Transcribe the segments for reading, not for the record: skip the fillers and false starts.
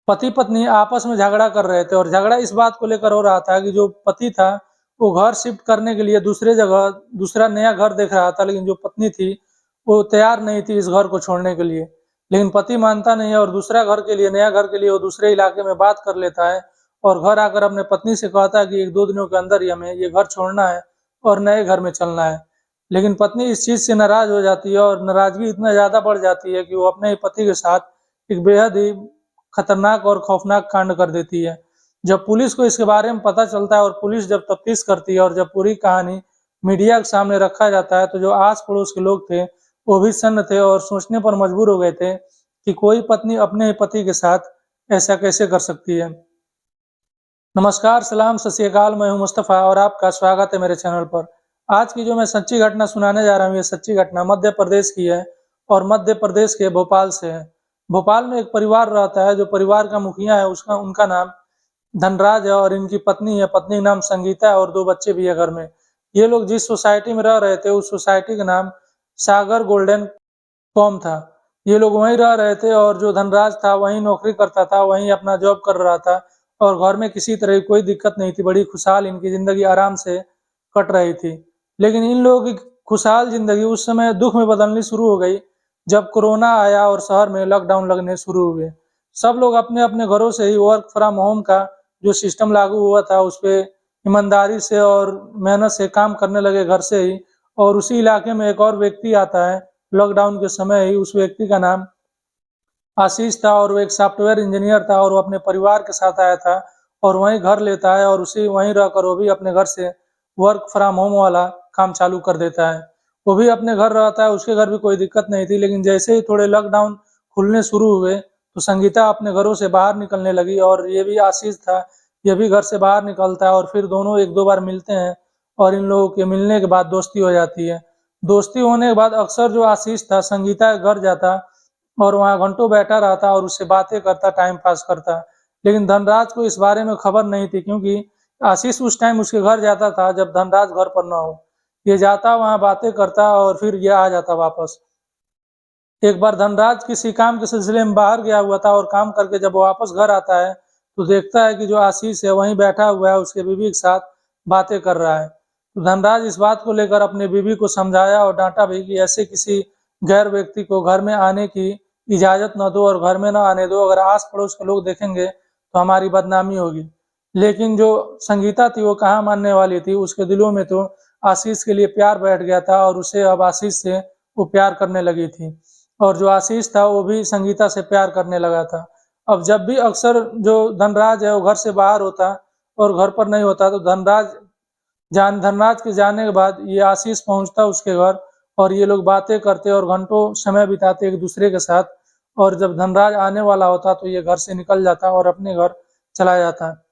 पति पत्नी आपस में झगड़ा कर रहे थे और झगड़ा इस बात को लेकर हो रहा था कि जो पति था वो घर शिफ्ट करने के लिए दूसरे जगह दूसरा नया घर देख रहा था, लेकिन जो पत्नी थी वो तैयार नहीं थी इस घर को छोड़ने के लिए। लेकिन पति मानता नहीं है और दूसरा घर के लिए नया घर के लिए वो दूसरे इलाके में बात कर लेता है और घर आकर अपने पत्नी से कहता है कि 1-2 दिनों के अंदर ही हमें ये घर छोड़ना है और नए घर में चलना है। लेकिन पत्नी इस चीज से नाराज हो जाती है और नाराजगी इतना ज्यादा बढ़ जाती है कि वो अपने पति के साथ एक बेहद ही खतरनाक और खौफनाक कांड कर देती है। जब पुलिस को इसके बारे में पता चलता है और पुलिस जब तफ्तीश करती है और जब पूरी कहानी मीडिया के सामने रखा जाता है, तो जो आस पड़ोस के लोग थे वो भी सन्न थे और सोचने पर मजबूर हो गए थे कि कोई पत्नी अपने पति के साथ ऐसा कैसे कर सकती है। नमस्कार, सलाम, सत श्री अकाल। मैं हूं मुस्तफा और आपका स्वागत है मेरे चैनल पर। आज की जो मैं सच्ची घटना सुनाने जा रहा हूं, ये सच्ची घटना मध्य प्रदेश की है और मध्य प्रदेश के भोपाल से है। भोपाल में एक परिवार रहता है, जो परिवार का मुखिया है उसका उनका नाम धनराज है और इनकी पत्नी है, पत्नी का नाम संगीता है और 2 बच्चे भी है घर में। ये लोग जिस सोसाइटी में रह रहे थे उस सोसाइटी का नाम सागर गोल्डन कॉम था। ये लोग वहीं रह रहे थे और जो धनराज था वहीं नौकरी करता था, वहीं अपना जॉब कर रहा था और घर में किसी तरह की कोई दिक्कत नहीं थी। बड़ी खुशहाल इनकी जिंदगी आराम से कट रही थी। लेकिन इन लोगों की खुशहाल जिंदगी उस समय दुख में बदलनी शुरू हो गई जब कोरोना आया और शहर में लॉकडाउन लगने शुरू हुए। सब लोग अपने अपने घरों से ही वर्क फ्रॉम होम का जो सिस्टम लागू हुआ था उस पे ईमानदारी से और मेहनत से काम करने लगे घर से ही। और उसी इलाके में एक और व्यक्ति आता है लॉकडाउन के समय ही। उस व्यक्ति का नाम आशीष था और वो एक सॉफ्टवेयर इंजीनियर था और वो अपने परिवार के साथ आया था और वहीं घर लेता है और उसी वहीं रहकर वो भी अपने घर से वर्क फ्रॉम होम वाला काम चालू कर देता है। वो भी अपने घर रहता है, उसके घर भी कोई दिक्कत नहीं थी। लेकिन जैसे ही थोड़े लॉकडाउन खुलने शुरू हुए तो संगीता अपने घरों से बाहर निकलने लगी और ये भी आशीष था, ये भी घर से बाहर निकलता है और फिर दोनों 1-2 बार मिलते हैं और इन लोगों के मिलने के बाद दोस्ती हो जाती है। दोस्ती होने के बाद अक्सर जो आशीष था संगीता के घर जाता और वहाँ घंटों बैठा रहता और उससे बातें करता, टाइम पास करता। लेकिन धनराज को इस बारे में खबर नहीं थी क्योंकि आशीष उस टाइम उसके घर जाता था जब धनराज घर पर ना हो। ये जाता वहाँ बातें करता और फिर ये आ जाता वापस। एक बार धनराज किसी काम के सिलसिले में बाहर गया हुआ था और काम करके जब वो वापस घर आता है तो देखता है कि जो आशीष है वहीं बैठा हुआ है, उसके बीवी के साथ बातें कर रहा है। तो धनराज इस बात को लेकर अपने बीवी को समझाया और डांटा भी कि ऐसे किसी गैर व्यक्ति को घर में आने की इजाजत न दो और घर में न आने दो। अगर आस पड़ोस के लोग देखेंगे तो हमारी बदनामी होगी। लेकिन जो संगीता थी वो कहाँ मानने वाली थी। उसके दिलों में तो आशीष के लिए प्यार बैठ गया था और उसे अब आशीष से वो प्यार करने लगी थी और जो आशीष था वो भी संगीता से प्यार करने लगा था। अब जब भी अक्सर जो धनराज है वो घर से बाहर होता और घर पर नहीं होता तो धनराज के जाने के बाद ये आशीष पहुंचता उसके घर और ये लोग बातें करते और घंटों समय बिताते एक दूसरे के साथ। और जब धनराज आने वाला होता तो ये घर से निकल जाता और अपने घर चला जाता।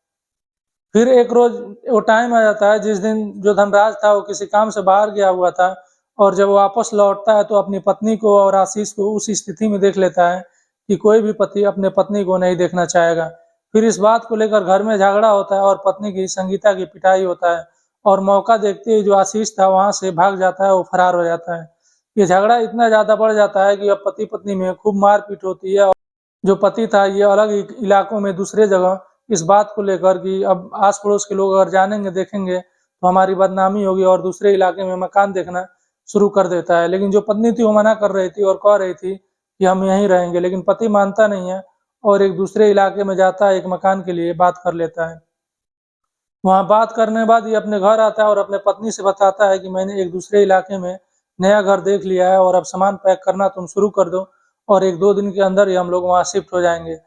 फिर एक रोज वो टाइम आ जाता है जिस दिन जो धनराज था वो किसी काम से बाहर गया हुआ था और जब वो वापस लौटता है तो अपनी पत्नी को और आशीष को उस स्थिति में देख लेता है कि कोई भी पति अपने पत्नी को नहीं देखना चाहेगा। फिर इस बात को लेकर घर में झगड़ा होता है और पत्नी की संगीता की पिटाई होता है और मौका देखते ही जो आशीष था वहां से भाग जाता है, वो फरार हो जाता है। ये झगड़ा इतना ज्यादा बढ़ जाता है कि अब पति पत्नी में खूब मारपीट होती है। जो पति था ये अलग इलाकों में दूसरे जगह इस बात को लेकर कि अब आस पड़ोस के लोग अगर जानेंगे देखेंगे तो हमारी बदनामी होगी और दूसरे इलाके में मकान देखना शुरू कर देता है। लेकिन जो पत्नी थी वो मना कर रही थी और कह रही थी कि हम यहीं रहेंगे, लेकिन पति मानता नहीं है और एक दूसरे इलाके में जाता है, एक मकान के लिए बात कर लेता है। वहाँ बात करने के बाद ये अपने घर आता है और अपने पत्नी से बताता है कि मैंने एक दूसरे इलाके में नया घर देख लिया है और अब सामान पैक करना तुम शुरू कर दो और 1-2 दिन के अंदर ही हम लोग वहाँ शिफ्ट हो जाएंगे।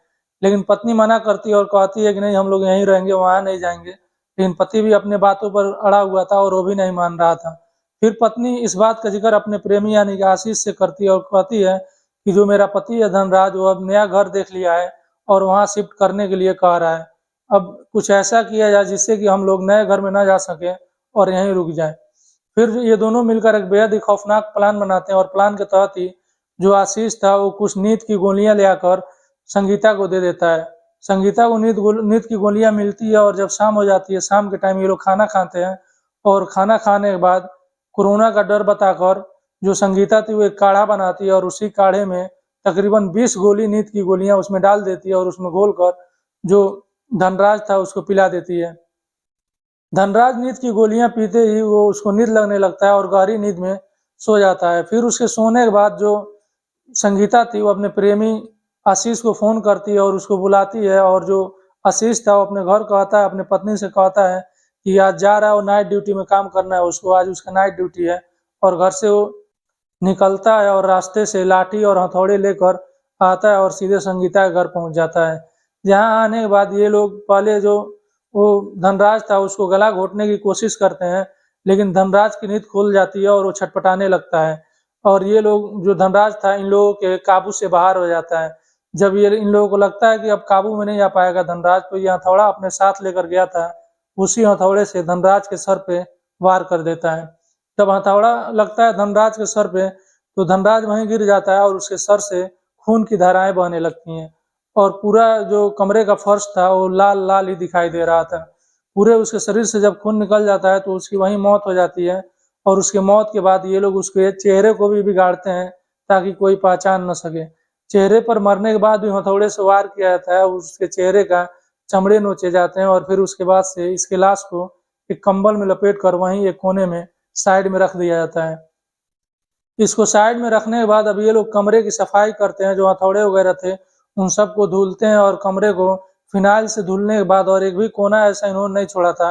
लेकिन पत्नी मना करती है और कहती है कि नहीं, हम लोग यहीं रहेंगे, वहाँ नहीं जाएंगे। लेकिन पति भी अपने बातों पर अड़ा हुआ था और वो भी नहीं मान रहा था। फिर पत्नी इस बात का जिक्र अपने प्रेमी यानी कि आशीष से करती है और कहती है कि जो मेरा पति है धनराज वो अब नया घर देख लिया है और वहाँ शिफ्ट करने के लिए कह रहा है। अब कुछ ऐसा किया जाए जिससे कि हम लोग नए घर में ना जा सके और यहीं रुक जाए। फिर ये दोनों मिलकर एक बेहद ही खौफनाक प्लान बनाते हैं और प्लान के तहत ही जो आशीष था वो कुछ नींद की गोलियां ले आकर संगीता को दे देता है। संगीता को नींद की गोलियां मिलती है और जब शाम हो जाती है, शाम के टाइम ये लोग खाना खाते हैं और खाना खाने के बाद कोरोना का डर बताकर जो संगीता थी वो एक काढ़ा बनाती है और उसी काढ़े में तकरीबन 20 गोली नींद की गोलियां उसमें डाल देती है और उसमें घोलकर जो धनराज था उसको पिला देती है। धनराज नींद की गोलियां पीते ही वो उसको नींद लगने लगता है और गहरी नींद में सो जाता है। फिर उसके सोने के बाद जो संगीता थी वो अपने प्रेमी आशीष को फोन करती है और उसको बुलाती है, और जो आशीष था वो अपने घर कहता है, अपने पत्नी से कहता है कि आज जा रहा है, वो नाइट ड्यूटी में काम करना है उसको, आज उसका नाइट ड्यूटी है। और घर से वो निकलता है और रास्ते से लाठी और हथौड़े लेकर आता है और सीधे संगीता के घर पहुंच जाता है। यहाँ आने के बाद ये लोग पहले जो वो धनराज था उसको गला घोटने की कोशिश करते हैं, लेकिन धनराज की नींद खुल जाती है और वो छटपटाने लगता है, और ये लोग जो धनराज था इन लोगों के काबू से बाहर हो जाता है। जब ये इन लोगों को लगता है कि अब काबू में नहीं आ पाएगा धनराज, तो ये हथौड़ा अपने साथ लेकर गया था, उसी हथौड़े से धनराज के सर पे वार कर देता है। जब हथौड़ा लगता है धनराज के सर पे तो धनराज वहीं गिर जाता है और उसके सर से खून की धाराएं बहने लगती हैं, और पूरा जो कमरे का फर्श था वो लाल लाल ही दिखाई दे रहा था। पूरे उसके शरीर से जब खून निकल जाता है तो उसकी वहीं मौत हो जाती है, और उसके मौत के बाद ये लोग उसके चेहरे को भी बिगाड़ते हैं ताकि कोई पहचान न सके। चेहरे पर मरने के बाद भी हथौड़े से वार किया जाता है, उसके चेहरे का चमड़े नोचे जाते हैं, और फिर उसके बाद से इसके लाश को एक कंबल में लपेट कर वहीं एक कोने में साइड में रख दिया जाता है। इसको साइड में रखने के बाद अब ये लोग कमरे की सफाई करते हैं, जो हथौड़े वगैरह थे उन सबको धुलते हैं, और कमरे को फिनाइल से धुलने के बाद, और एक भी कोना ऐसा इन्होंने नहीं छोड़ा था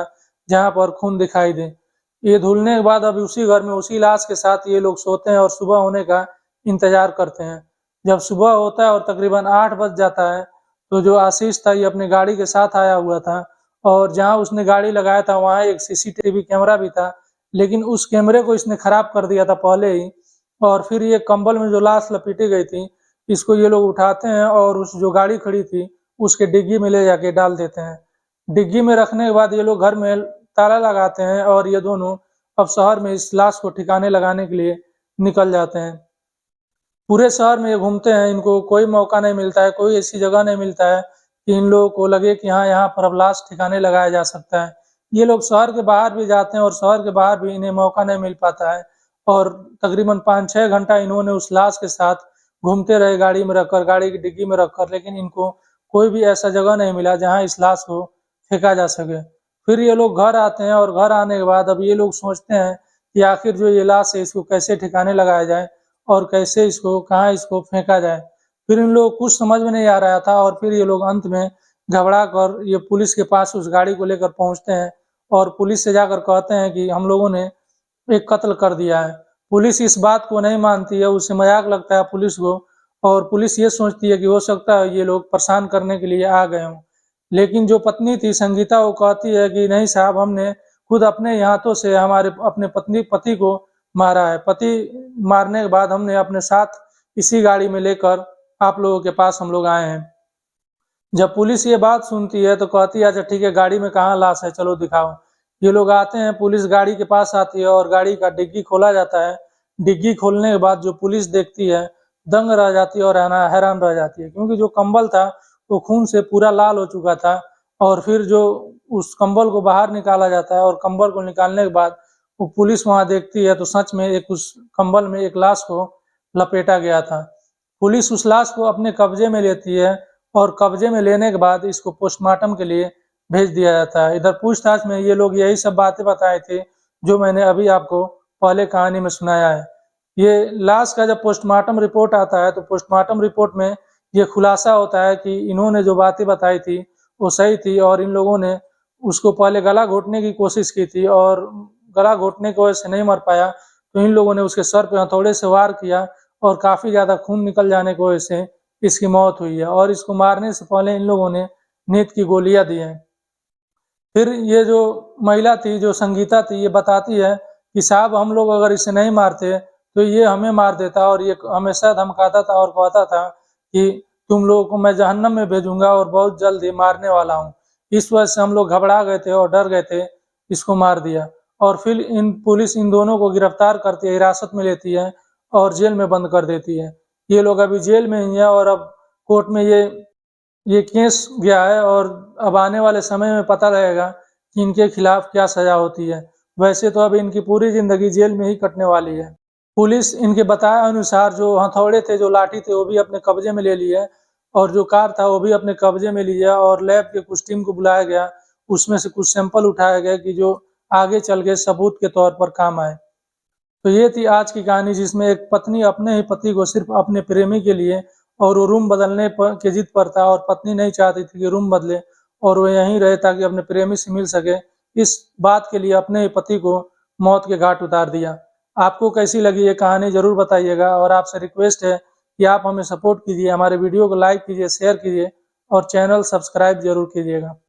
जहां पर खून दिखाई दे। ये धुलने के बाद अब उसी घर में उसी लाश के साथ ये लोग सोते हैं और सुबह होने का इंतजार करते हैं। जब सुबह होता है और तकरीबन 8 बज जाता है, तो जो आशीष था ये अपनी गाड़ी के साथ आया हुआ था, और जहाँ उसने गाड़ी लगाया था वहाँ एक सीसीटीवी कैमरा भी था, लेकिन उस कैमरे को इसने खराब कर दिया था पहले ही। और फिर ये कंबल में जो लाश लपेटी गई थी इसको ये लोग उठाते हैं और उस जो गाड़ी खड़ी थी उसके डिग्गी में ले जाके डाल देते हैं। डिग्गी में रखने के बाद ये लोग घर में ताला लगाते हैं, और ये दोनों अब शहर में इस लाश को ठिकाने लगाने के लिए निकल जाते हैं। पूरे शहर में ये घूमते हैं, इनको कोई मौका नहीं मिलता है, कोई ऐसी जगह नहीं मिलता है कि इन लोगों को लगे कि हाँ यहाँ पर अब लाश ठिकाने लगाया जा सकता है। ये लोग शहर के बाहर भी जाते हैं और शहर के बाहर भी इन्हें मौका नहीं मिल पाता है, और तकरीबन 5-6 घंटा इन्होंने उस लाश के साथ घूमते रहे, गाड़ी में रखकर, गाड़ी की डिग्गी में रखकर, लेकिन इनको कोई भी ऐसा जगह नहीं मिला जहाँ इस लाश को फेंका जा सके। फिर ये लोग घर आते हैं, और घर आने के बाद अब ये लोग सोचते हैं कि आखिर जो ये लाश है इसको कैसे ठिकाने लगाया जाए और कैसे इसको कहाँ इसको फेंका जाए। फिर इन लोगों को कुछ समझ में नहीं आ रहा था, और फिर ये लोग अंत में घबरा कर ये पुलिस के पास उस गाड़ी को लेकर पहुंचते हैं, और पुलिस से जाकर कहते हैं कि हम लोगों ने एक कत्ल कर दिया है। पुलिस इस बात को नहीं मानती है, उसे मजाक लगता है पुलिस को, और पुलिस ये सोचती है कि हो सकता है ये लोग परेशान करने के लिए आ गए हों। लेकिन जो पत्नी थी संगीता वो कहती है कि नहीं साहब, हमने खुद अपने हाथों से हमारे अपने पति को मारा है। पति मारने के बाद हमने अपने साथ इसी गाड़ी में लेकर आप लोगों के पास हम लोग आए हैं। जब पुलिस ये बात सुनती है तो कहती है अच्छा ठीक है, गाड़ी में कहाँ लाश है, चलो दिखाओ। ये लोग आते हैं, पुलिस गाड़ी के पास आती है और गाड़ी का डिग्गी खोला जाता है। डिग्गी खोलने के बाद जो पुलिस देखती है दंग रह जाती है और हैरान रह जाती है, क्योंकि जो कंबल था वो खून से पूरा लाल हो चुका था। और फिर जो उस कंबल को बाहर निकाला जाता है, और कंबल को निकालने के बाद वो पुलिस वहां देखती है तो सच में एक उस कंबल में एक लाश को लपेटा गया था। पुलिस उस लाश को अपने कब्जे में लेती है, और कब्जे में लेने के बाद इसको पोस्टमार्टम के लिए भेज दिया जाता है। इधर पूछताछ में ये लोग यही सब बातें बताए थे जो मैंने अभी आपको पहले कहानी में सुनाया है। ये लाश का जब पोस्टमार्टम रिपोर्ट आता है तो पोस्टमार्टम रिपोर्ट में ये खुलासा होता है कि इन्होंने जो बातें बताई थी वो सही थी, और इन लोगों ने उसको पहले गला घोटने की कोशिश की थी, और गला घोटने की वजह से नहीं मर पाया तो इन लोगों ने उसके सर पे हथौड़े से वार किया, और काफी ज्यादा खून निकल जाने की वजह से इसकी मौत हुई है। और इसको मारने से पहले इन लोगों ने नींद की गोलियां दी हैं। फिर ये जो महिला थी, जो संगीता थी, ये बताती है कि साहब हम लोग अगर इसे नहीं मारते तो ये हमें मार देता, और ये हमेशा धमकाता था और कहता था कि तुम लोगों को मैं जहन्नम में भेजूंगा और बहुत जल्द ही मारने वाला हूँ। इस वजह से हम लोग घबरा गए थे और डर गए थे, इसको मार दिया। और फिर पुलिस इन दोनों को गिरफ्तार करती है, हिरासत में लेती है और जेल में बंद कर देती है। ये लोग अभी जेल में ही है, और अब कोर्ट में ये केस गया है, और अब आने वाले समय में पता रहेगा कि इनके खिलाफ क्या सजा होती है। वैसे तो अब इनकी पूरी जिंदगी जेल में ही कटने वाली है। पुलिस इनके बताए अनुसार जो हथौड़े थे, जो लाठी थे, वो भी अपने कब्जे में ले लिए और जो कार था वो भी अपने कब्जे में लिया और लैब के कुछ टीम को बुलाया गया। उसमें से कुछ सैंपल उठाया गया कि जो आगे चल के सबूत के तौर पर काम आए। तो ये थी आज की कहानी, जिसमें एक पत्नी अपने ही पति को सिर्फ अपने प्रेमी के लिए, और वो रूम बदलने पर की जिद पर था और पत्नी नहीं चाहती थी कि रूम बदले और वो यहीं रहे ताकि अपने प्रेमी से मिल सके। इस बात के लिए अपने ही पति को मौत के घाट उतार दिया। आपको कैसी लगी ये कहानी ज़रूर बताइएगा और आपसे रिक्वेस्ट है कि आप हमें सपोर्ट कीजिए, हमारे वीडियो को लाइक कीजिए, शेयर कीजिए और चैनल सब्सक्राइब ज़रूर कीजिएगा।